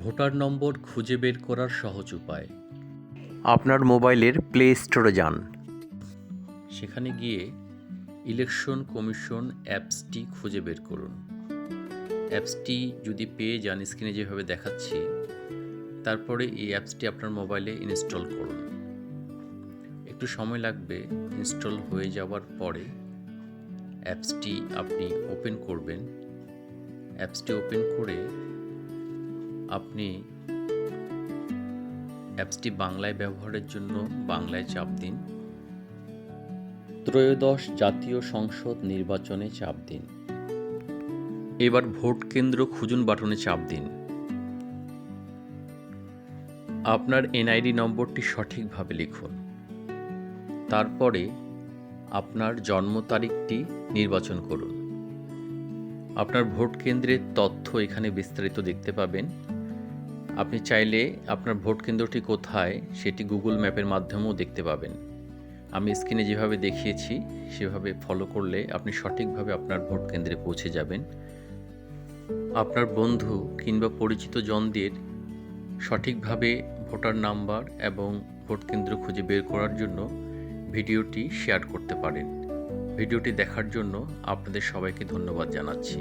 Voter নম্বর খুঁজে বের করার সহজ উপায়। আপনার মোবাইলের প্লে স্টোরে যান। সেখানে গিয়ে ইলেকশন কমিশন অ্যাপসটি খুঁজে বের করুন। অ্যাপসটি যদি পেয়ে যান স্ক্রিনে যেভাবে দেখাচ্ছি, তারপরে এই অ্যাপসটি আপনার মোবাইলে ইনস্টল করুন। একটু সময় লাগবে। ইনস্টল হয়ে যাওয়ার পরে অ্যাপসটি আপনি ওপেন করবেন। অ্যাপসটি ওপেন করে আপনি অ্যাপসটি বাংলায় ব্যবহারের জন্য বাংলায় চাপ দিন। ত্রয়োদশ জাতীয় সংসদ নির্বাচনে চাপ দিন। এবার ভোট কেন্দ্র খুঁজুন বাটনে চাপ দিন। আপনার এনআইডি নম্বরটি সঠিকভাবে লিখুন। তারপরে আপনার জন্ম তারিখটি নির্বাচন করুন। আপনার ভোট কেন্দ্রের তথ্য এখানে বিস্তারিত দেখতে পাবেন। আপনি চাইলে আপনার ভোট কেন্দ্রটি কোথায় সেটি গুগল ম্যাপের মাধ্যমেও দেখতে পাবেন। আমি স্ক্রিনে যেভাবে দেখিয়েছি সেভাবে ফলো করলে আপনি সঠিকভাবে আপনার ভোট কেন্দ্রে পৌঁছে যাবেন। আপনার বন্ধু কিংবা পরিচিত জনদের সঠিকভাবে ভোটার নাম্বার এবং ভোট কেন্দ্র খুঁজে বের করার জন্য ভিডিওটি শেয়ার করতে পারেন। ভিডিওটি দেখার জন্য আপনাদের সবাইকে ধন্যবাদ জানাচ্ছি।